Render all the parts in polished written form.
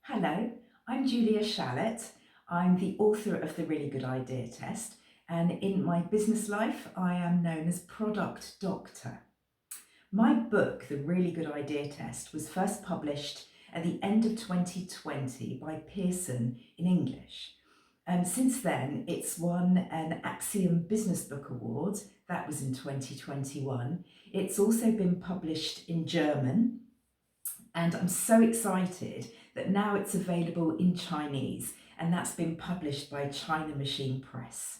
Hello, I'm Julia Shallett. I'm the author of the Really Good Idea Test, and in my business life, I am known as Product Doctor. My book, The Really Good Idea Test, was first published at the end of 2020 by Pearson in English. Since then, it's won an Axiom Business Book Award, that was in 2021. It's also been published in German, and I'm so excited that now it's available in Chinese, and that's been published by China Machine Press.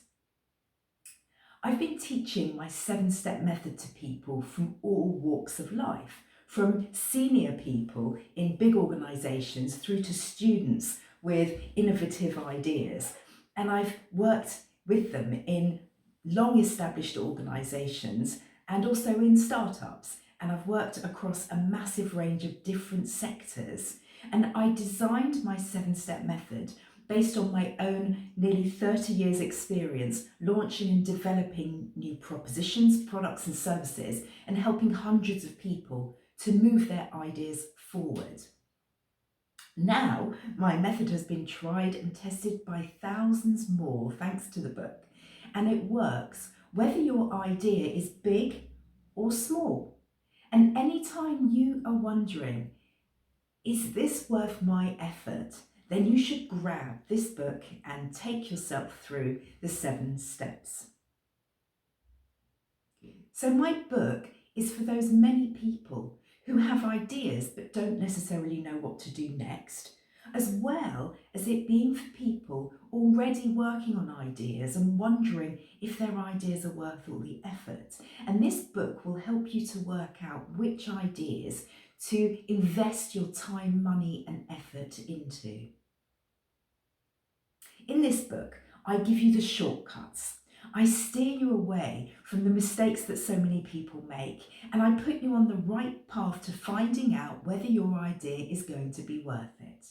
I've been teaching my 7-step method to people from all walks of life, from senior people in big organisations through to students with innovative ideas. And I've worked with them in long established organisations and also in startups. And I've worked across a massive range of different sectors. And I designed my 7-step method based on my own nearly 30 years experience launching and developing new propositions, products and services, and helping hundreds of people to move their ideas forward. Now, my method has been tried and tested by thousands more thanks to the book, and it works whether your idea is big or small. And anytime you are wondering, is this worth my effort? Then you should grab this book and take yourself through the 7 steps. So my book is for those many people who have ideas but don't necessarily know what to do next, as well as it being for people already working on ideas and wondering if their ideas are worth all the effort. And this book will help you to work out which ideas to invest your time, money and effort into. In this book, I give you the shortcuts. I steer you away from the mistakes that so many people make, and I put you on the right path to finding out whether your idea is going to be worth it.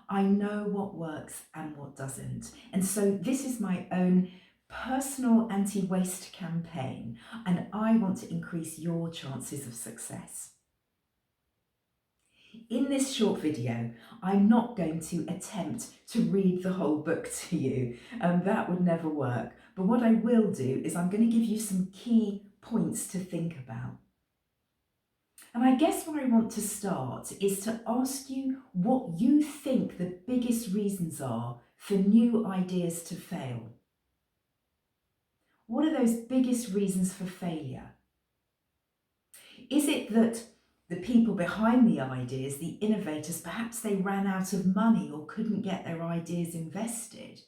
I know what works and what doesn't, and so this is my own personal anti-waste campaign, and I want to increase your chances of success. In this short video, I'm not going to attempt to read the whole book to you. That would never work. But what I will do is I'm going to give you some key points to think about. And I guess where I want to start is to ask you what you think the biggest reasons are for new ideas to fail. What are those biggest reasons for failure? Is it that the people behind the ideas, the innovators, perhaps they ran out of money or couldn't get their ideas invested?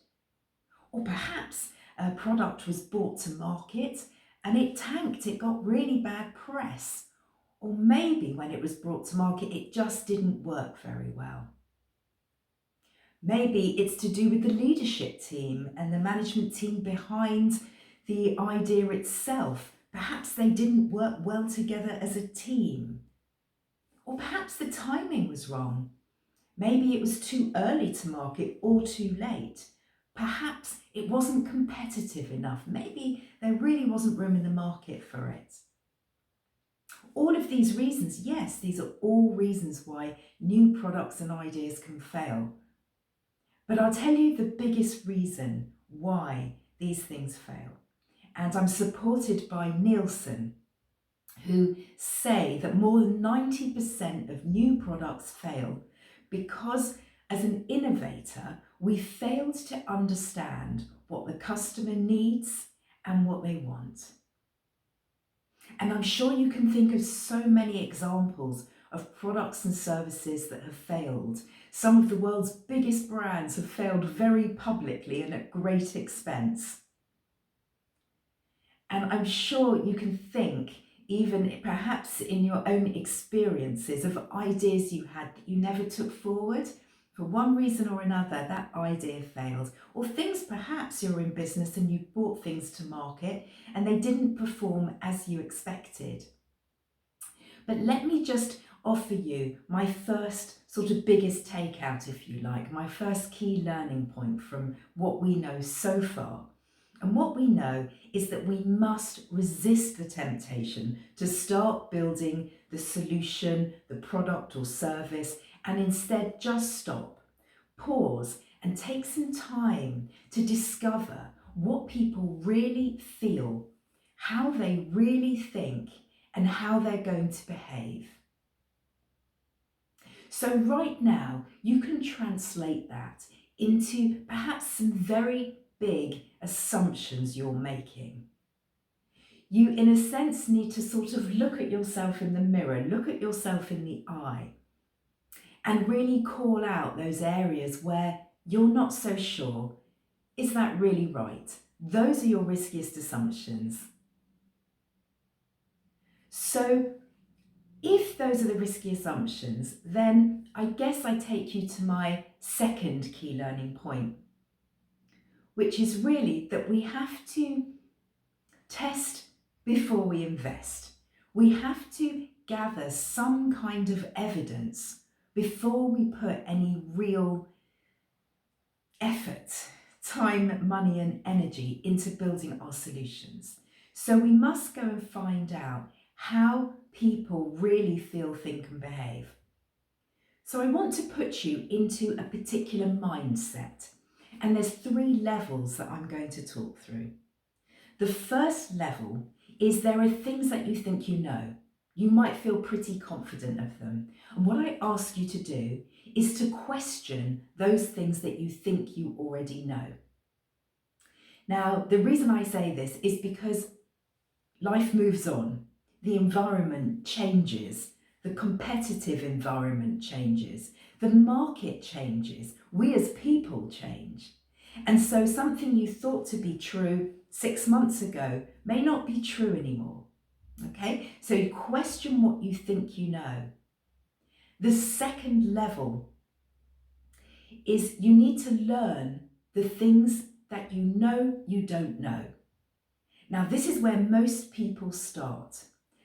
Or perhaps a product was brought to market and it tanked, it got really bad press. Or maybe when it was brought to market, it just didn't work very well. Maybe it's to do with the leadership team and the management team behind the idea itself. Perhaps they didn't work well together as a team. Or perhaps the timing was wrong. Maybe it was too early to market or too late. Perhaps it wasn't competitive enough. Maybe there really wasn't room in the market for it. All of these reasons, yes, these are all reasons why new products and ideas can fail. But I'll tell you the biggest reason why these things fail. And I'm supported by Nielsen, who say that more than 90% of new products fail because as an innovator, we failed to understand what the customer needs and what they want. And I'm sure you can think of so many examples of products and services that have failed. Some of the world's biggest brands have failed very publicly and at great expense. And I'm sure you can think, even perhaps in your own experiences, of ideas you had that you never took forward. For one reason or another, that idea failed. Or things, perhaps you're in business and you brought things to market and they didn't perform as you expected. But let me just offer you my first sort of biggest takeout, if you like, my first key learning point from what we know so far. And what we know is that we must resist the temptation to start building the solution, the product or service, and instead just stop, pause, and take some time to discover what people really feel, how they really think, and how they're going to behave. So right now, you can translate that into perhaps some very big assumptions you're making. You, in a sense, need to sort of look at yourself in the mirror, look at yourself in the eye, and really call out those areas where you're not so sure, is that really right? Those are your riskiest assumptions. So if those are the risky assumptions, then I guess I take you to my second key learning point, which is really that we have to test before we invest. We have to gather some kind of evidence before we put any real effort, time, money, and energy into building our solutions. So we must go and find out how people really feel, think, and behave. So I want to put you into a particular mindset, and there's 3 levels that I'm going to talk through. The first level is there are things that you think you know. You might feel pretty confident of them. And what I ask you to do is to question those things that you think you already know. Now, the reason I say this is because life moves on, the environment changes, the competitive environment changes, the market changes, we as people change. And so something you thought to be true 6 months ago may not be true anymore. Okay, so you question what you think you know. The second level is you need to learn the things that you know you don't know. Now, this is where most people start.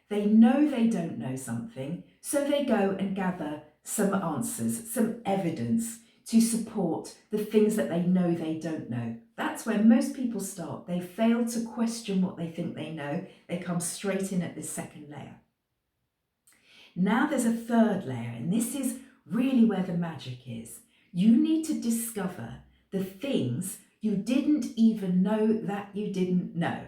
They know they don't know something, so they go and gather some answers, some evidence to support the things that they know they don't know. That's where most people start. They fail to question what they think they know. They come straight in at this second layer. Now there's a third layer, and this is really where the magic is. You need to discover the things you didn't even know that you didn't know.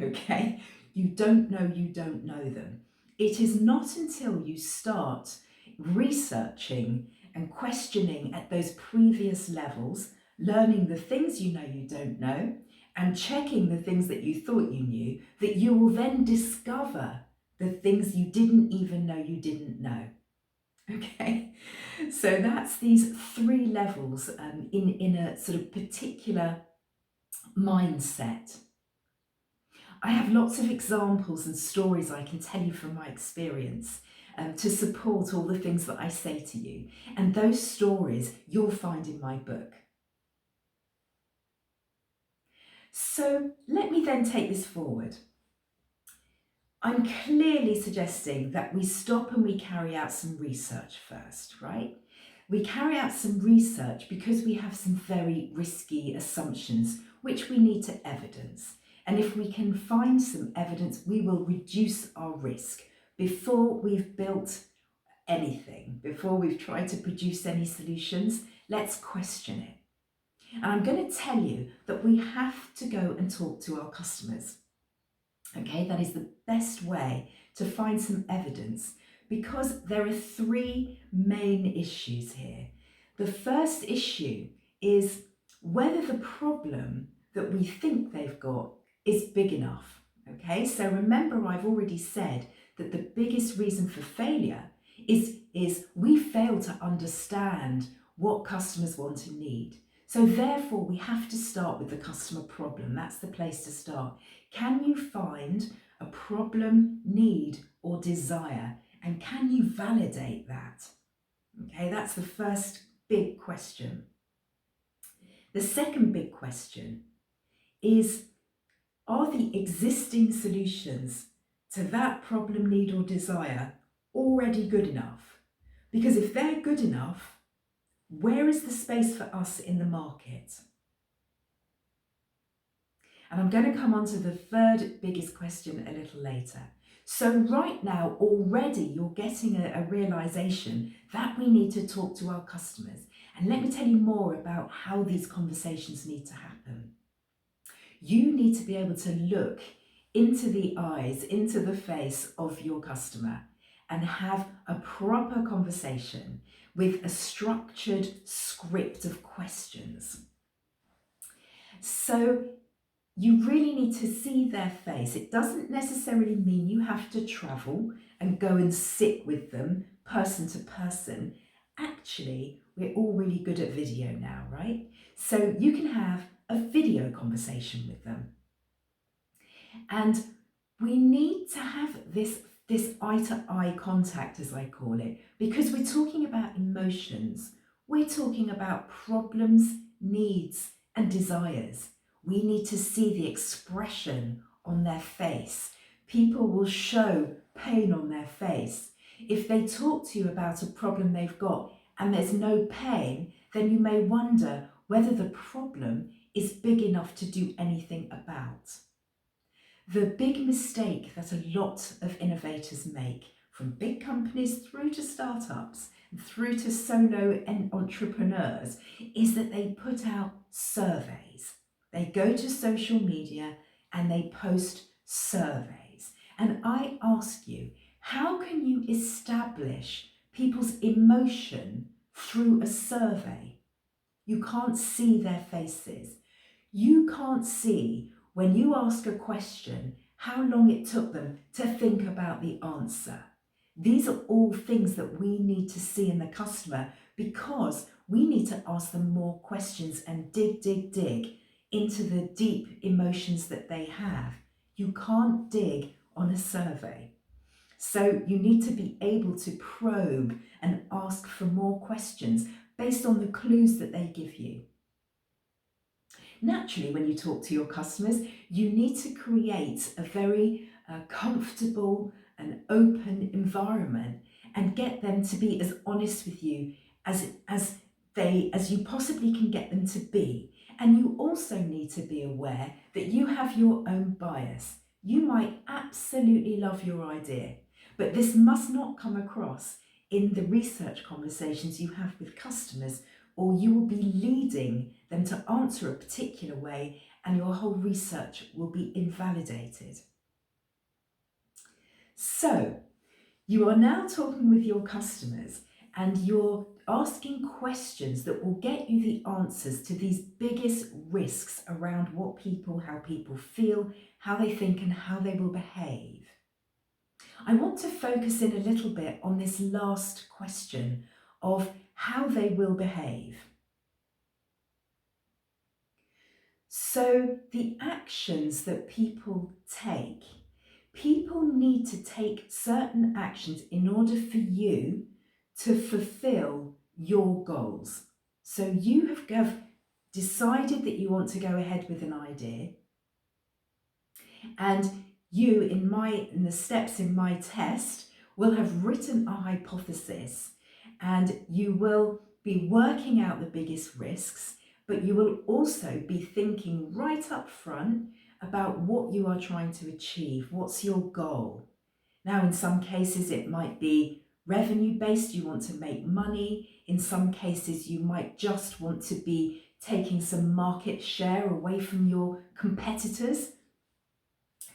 Okay? You don't know them. It is not until you start researching and questioning at those previous levels, learning the things you know you don't know, and checking the things that you thought you knew, that you will then discover the things you didn't even know you didn't know. Okay, so that's these 3 levels in a sort of particular mindset. I have lots of examples and stories I can tell you from my experience to support all the things that I say to you. And those stories you'll find in my book. So let me then take this forward. I'm clearly suggesting that we stop and we carry out some research first, right? We carry out some research because we have some very risky assumptions which we need to evidence. And if we can find some evidence, we will reduce our risk before we've built anything, before we've tried to produce any solutions. Let's question it. And I'm going to tell you that we have to go and talk to our customers. Okay, that is the best way to find some evidence because there are 3 main issues here. The first issue is whether the problem that we think they've got is big enough. Okay, so remember I've already said that the biggest reason for failure is we fail to understand what customers want and need. So therefore we have to start with the customer problem. That's the place to start. Can you find a problem, need, or desire? And can you validate that? Okay, that's the first big question. The second big question is, are the existing solutions to that problem, need, or desire already good enough? Because if they're good enough, where is the space for us in the market? And I'm going to come on to the third biggest question a little later. So right now, already you're getting a realization that we need to talk to our customers. And let me tell you more about how these conversations need to happen. You need to be able to look into the eyes, into the face of your customer and have a proper conversation with a structured script of questions. So you really need to see their face. It doesn't necessarily mean you have to travel and go and sit with them person to person. Actually, we're all really good at video now, right? So you can have a video conversation with them. And we need to have this eye-to-eye contact, as I call it, because we're talking about emotions. We're talking about problems, needs, and desires. We need to see the expression on their face. People will show pain on their face. If they talk to you about a problem they've got and there's no pain, then you may wonder whether the problem is big enough to do anything about. The big mistake that a lot of innovators make, from big companies through to startups, through to solo entrepreneurs, is that they put out surveys. They go to social media and they post surveys. And I ask you, how can you establish people's emotion through a survey? You can't see their faces. You can't see, when you ask a question, how long it took them to think about the answer. These are all things that we need to see in the customer, because we need to ask them more questions and dig into the deep emotions that they have. You can't dig on a survey. So you need to be able to probe and ask for more questions based on the clues that they give you. Naturally, when you talk to your customers, you need to create a very comfortable and open environment and get them to be as honest with you as you possibly can get them to be. And you also need to be aware that you have your own bias. You might absolutely love your idea, but this must not come across in the research conversations you have with customers, or you will be leading them to answer a particular way and your whole research will be invalidated. So you are now talking with your customers and you're asking questions that will get you the answers to these biggest risks around how people feel, how they think, and how they will behave. I want to focus in a little bit on this last question of how they will behave. So the actions that people need to take certain actions in order for you to fulfill your goals. So you have decided that you want to go ahead with an idea, and you, in the steps in my test, will have written a hypothesis, and you will be working out the biggest risks, but you will also be thinking right up front about what you are trying to achieve. What's your goal? Now, in some cases, it might be revenue based. You want to make money. In some cases, you might just want to be taking some market share away from your competitors.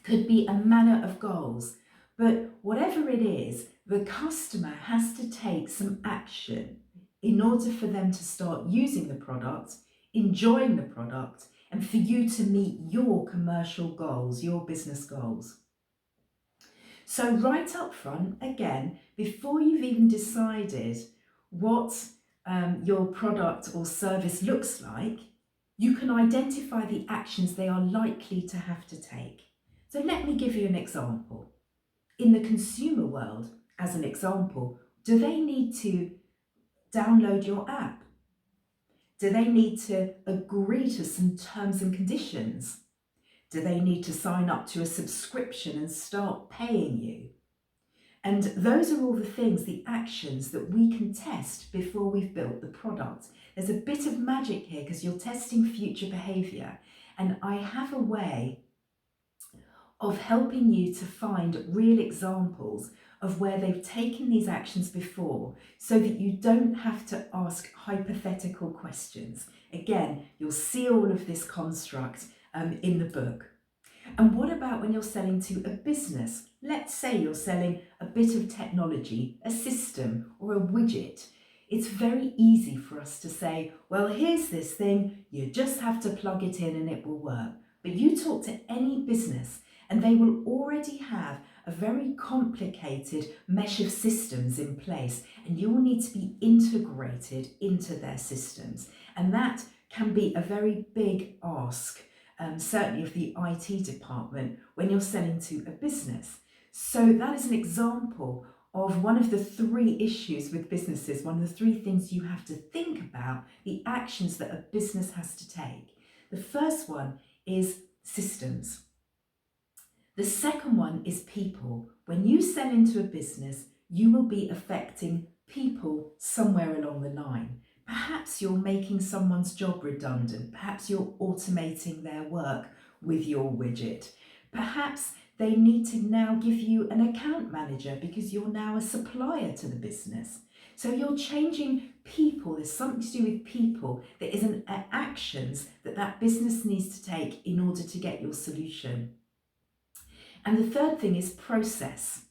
Could be a manner of goals. But whatever it is, the customer has to take some action in order for them to start using the product, enjoying the product, and for you to meet your commercial goals, your business goals. So right up front, again, before you've even decided what your product or service looks like, you can identify the actions they are likely to have to take. So let me give you an example. In the consumer world, as an example, do they need to download your app? Do they need to agree to some terms and conditions? Do they need to sign up to a subscription and start paying you? And those are all the things, the actions that we can test before we've built the product. There's a bit of magic here because you're testing future behaviour, and I have a way of helping you to find real examples of where they've taken these actions before so that you don't have to ask hypothetical questions. Again, you'll see all of this construct in the book. And what about when you're selling to a business? Let's say you're selling a bit of technology, a system or a widget. It's very easy for us to say, well, here's this thing, you just have to plug it in and it will work. But you talk to any business and they will already have a very complicated mesh of systems in place, and you will need to be integrated into their systems. And that can be a very big ask, certainly of the IT department when you're selling to a business. So that is an example of one of the 3 issues with businesses, one of the 3 things you have to think about, the actions that a business has to take. The first one is systems. The second one is people. When you sell into a business, you will be affecting people somewhere along the line. Perhaps you're making someone's job redundant. Perhaps you're automating their work with your widget. Perhaps they need to now give you an account manager because you're now a supplier to the business. So you're changing people. There's something to do with people. There is an actions that business needs to take in order to get your solution. And the third thing is process,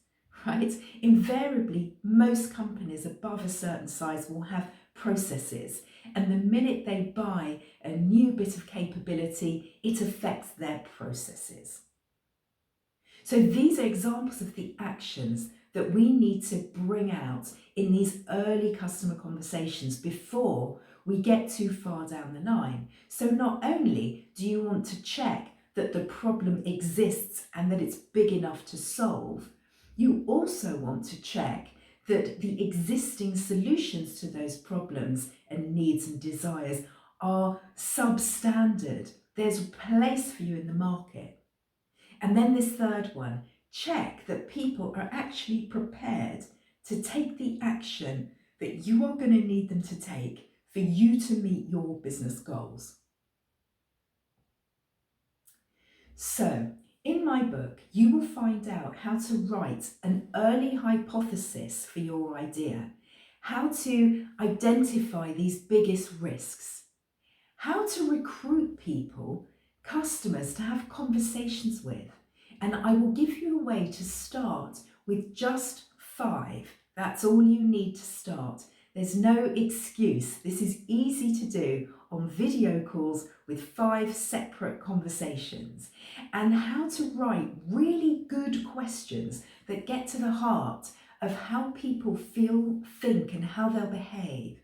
right? Invariably, most companies above a certain size will have processes. And the minute they buy a new bit of capability, it affects their processes. So these are examples of the actions that we need to bring out in these early customer conversations before we get too far down the line. So not only do you want to check that the problem exists and that it's big enough to solve, you also want to check that the existing solutions to those problems and needs and desires are substandard. There's a place for you in the market. And then this third one, check that people are actually prepared to take the action that you are going to need them to take for you to meet your business goals. So, in my book, you will find out how to write an early hypothesis for your idea, how to identify these biggest risks, how to recruit people, customers to have conversations with. And I will give you a way to start with just 5. That's all you need to start. There's no excuse. This is easy to do on video calls with 5 separate conversations. And how to write really good questions that get to the heart of how people feel, think, and how they'll behave.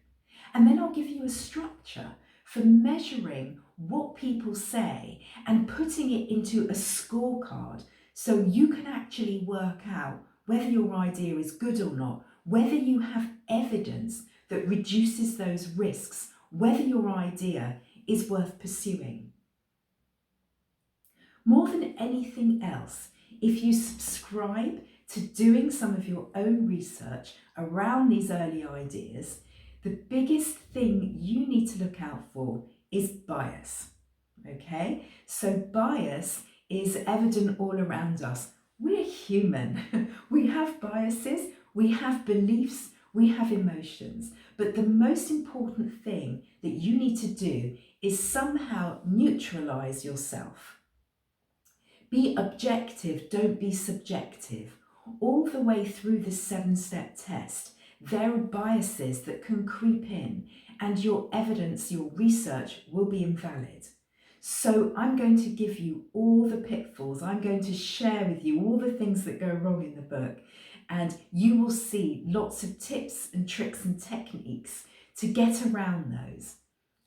And then I'll give you a structure for measuring what people say and putting it into a scorecard so you can actually work out whether your idea is good or not, whether you have evidence that reduces those risks, whether your idea is worth pursuing. More than anything else, if you subscribe to doing some of your own research around these early ideas, the biggest thing you need to look out for is bias. Okay, so bias is evident all around us. We're human. We have biases, we have beliefs, we have emotions. But the most important thing that you need to do is somehow neutralize yourself. Be objective, don't be subjective. All the way through the 7-step test, there are biases that can creep in and your evidence, your research will be invalid. So I'm going to give you all the pitfalls. I'm going to share with you all the things that go wrong in the book, and you will see lots of tips and tricks and techniques to get around those.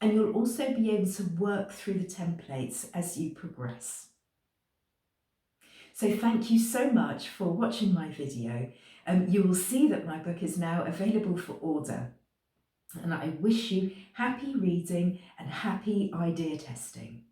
And you'll also be able to work through the templates as you progress. So thank you so much for watching my video. You will see that my book is now available for order. And I wish you happy reading and happy idea testing.